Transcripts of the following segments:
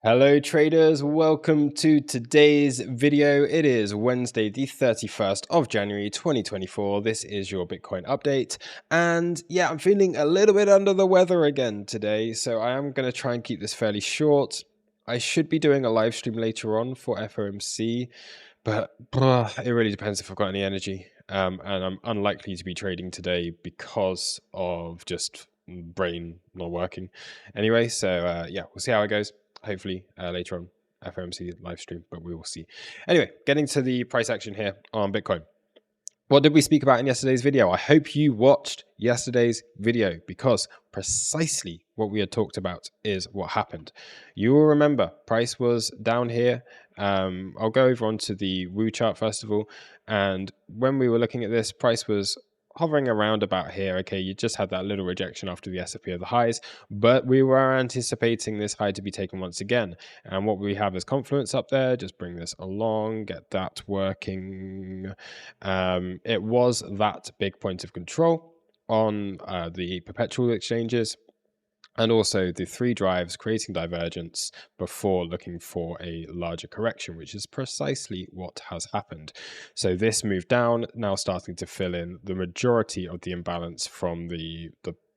Hello traders, welcome to today's video. It is Wednesday the 31st of January 2024. This is your Bitcoin update, and yeah, I'm feeling a little bit under the weather again today, so I am going to try and keep this fairly short. I should be doing a live stream later on for FOMC, but it really depends if I've got any energy, and I'm unlikely to be trading today because of just brain not working anyway. So yeah, we'll see how it goes. Hopefully later on FOMC live stream, but we will see. Anyway, getting to the price action here on Bitcoin. What did we speak about in yesterday's video? I hope you watched yesterday's video, because precisely what we had talked about is what happened. You will remember price was down here. I'll go over onto the Woo chart first of all. And when we were looking at this, price was hovering around about here. Okay, you just had that little rejection after the S&P of the highs, but we were anticipating this high to be taken once again. And what we have is confluence up there. Just bring this along, get that working. It was that big point of control on the perpetual exchanges, and also the three drives creating divergence before looking for a larger correction, which is precisely what has happened. So this move down now starting to fill in the majority of the imbalance from the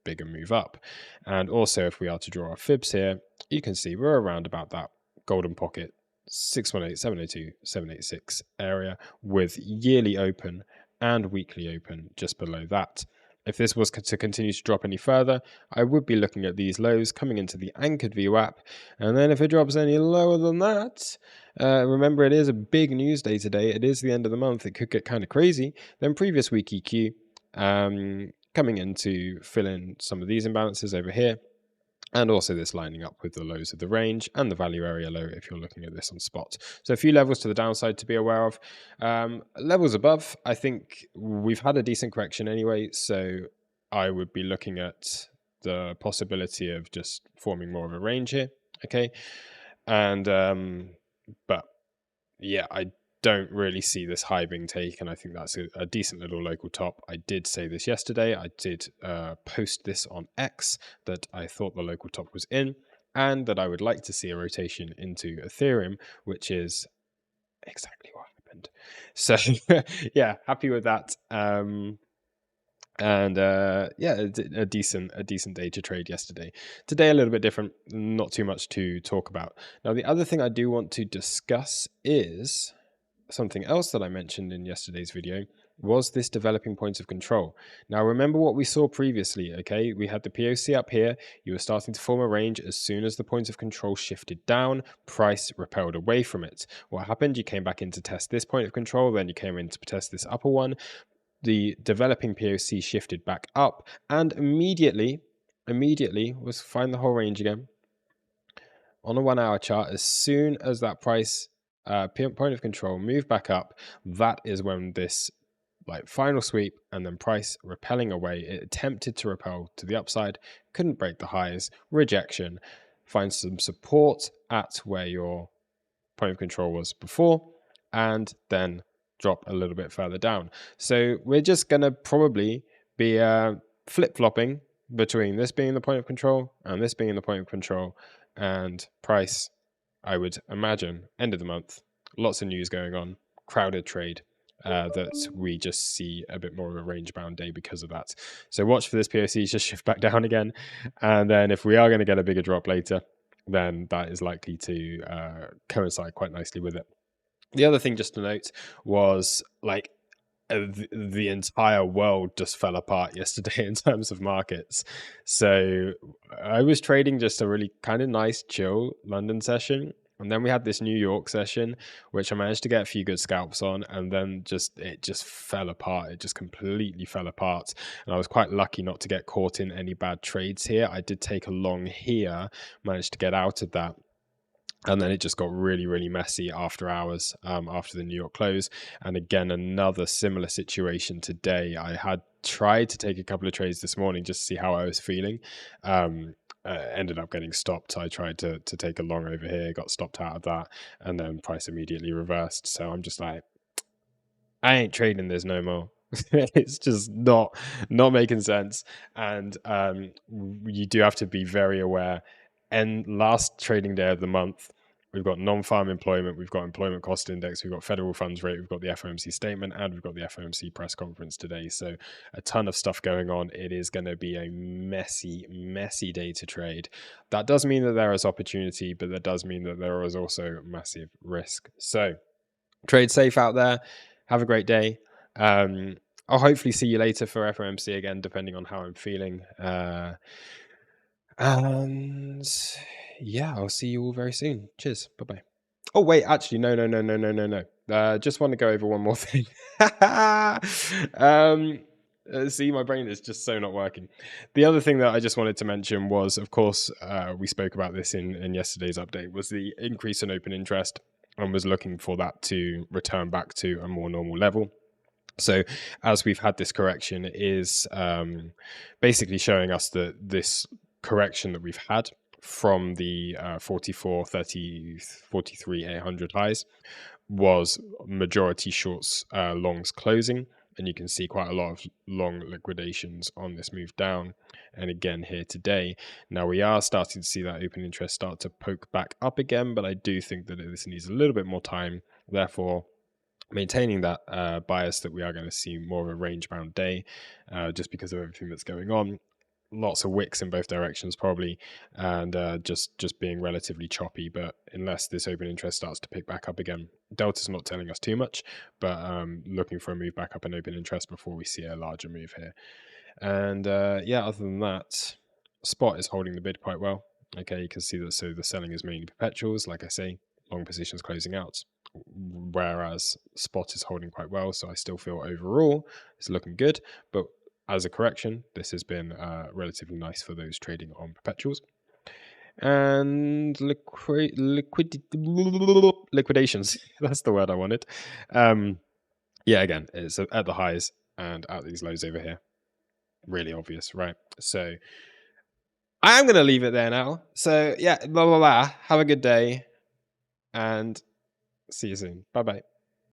bigger move up. And also, if we are to draw our fibs here, you can see we're around about that golden pocket 618, 702, 786 area, with yearly open and weekly open just below that. If this was to continue to drop any further, I would be looking at these lows coming into the anchored VWAP. And then if it drops any lower than that, remember it is a big news day today. It is the end of the month. It could get kind of crazy. Then previous week EQ coming in to fill in some of these imbalances over here. And also this lining up with the lows of the range and the value area low if you're looking at this on spot. So a few levels to the downside to be aware of. Levels above, I think we've had a decent correction anyway, so I would be looking at the possibility of just forming more of a range here, okay? And but yeah, I don't really see this high being taken. I think that's a decent little local top. I did say this yesterday. I did post this on X that I thought the local top was in, and that I would like to see a rotation into Ethereum, which is exactly what happened. So yeah, happy with that. And yeah, a decent day to trade yesterday. Today a little bit different, not too much to talk about. Now the other thing I do want to discuss is something else that I mentioned in yesterday's video, was this developing points of control. Now remember what we saw previously, okay? We had the POC up here, you were starting to form a range. As soon as the points of control shifted down, price repelled away from it. What happened? You came back in to test this point of control, then you came in to test this upper one. The developing POC shifted back up, and immediately was find the whole range again. On a 1 hour chart, as soon as that price point of control move back up, that is when this final sweep and then price repelling away. It attempted to repel to the upside, couldn't break the highs, rejection, find some support at where your point of control was before, and then drop a little bit further down. So we're just gonna probably be flip-flopping between this being the point of control and this being the point of control, and price, I would imagine, end of the month, lots of news going on, crowded trade, that we just see a bit more of a range bound day because of that. So watch for this POC just shift back down again, and then if we are going to get a bigger drop later, then that is likely to coincide quite nicely with it. The other thing just to note was the entire world just fell apart yesterday in terms of markets. So I was trading just a really kind of nice, chill London session. And then we had this New York session, which I managed to get a few good scalps on. And then it just fell apart. It just completely fell apart. And I was quite lucky not to get caught in any bad trades here. I did take a long here, managed to get out of that. And then it just got really, really messy after hours, after the New York close. And again, another similar situation today. I had tried to take a couple of trades this morning just to see how I was feeling. Ended up getting stopped. I tried to take a long over here, got stopped out of that, and then price immediately reversed. So I'm just like, I ain't trading this no more. It's just not making sense. And you do have to be very aware. And last trading day of the month, We've got non-farm employment, we've got employment cost index, we've got federal funds rate, we've got the FOMC statement, and we've got the FOMC press conference today. So a ton of stuff going on. It is going to be a messy, messy day to trade. That does mean that there is opportunity, but that does mean that there is also massive risk. So trade safe out there. Have a great day. I'll hopefully see you later for FOMC again, depending on how I'm feeling. And yeah, I'll see you all very soon. Cheers. Bye-bye. Oh, wait, actually, no. Just want to go over one more thing. See, my brain is just so not working. The other thing that I just wanted to mention was, of course, we spoke about this in yesterday's update, was the increase in open interest, and was looking for that to return back to a more normal level. So as we've had this correction, it is basically showing us that this correction that we've had from the 44, 30, 43, 800 highs was majority shorts, longs closing. And you can see quite a lot of long liquidations on this move down. And again here today. Now we are starting to see that open interest start to poke back up again, but I do think that this needs a little bit more time. Therefore, maintaining that bias that we are going to see more of a range bound day, just because of everything that's going on. Lots of wicks in both directions probably, and just being relatively choppy. But unless this open interest starts to pick back up again, Delta's not telling us too much, but looking for a move back up in open interest before we see a larger move here. And yeah, other than that, spot is holding the bid quite well. Okay, you can see that. So the selling is mainly perpetuals, like I say, long positions closing out, whereas spot is holding quite well. So I still feel overall it's looking good, but as a correction, this has been relatively nice for those trading on perpetuals. And liquidations, that's the word I wanted. Yeah, again, it's at the highs and at these lows over here. Really obvious, right? So I'm going to leave it there now. So yeah, blah, blah, blah. Have a good day and see you soon. Bye-bye.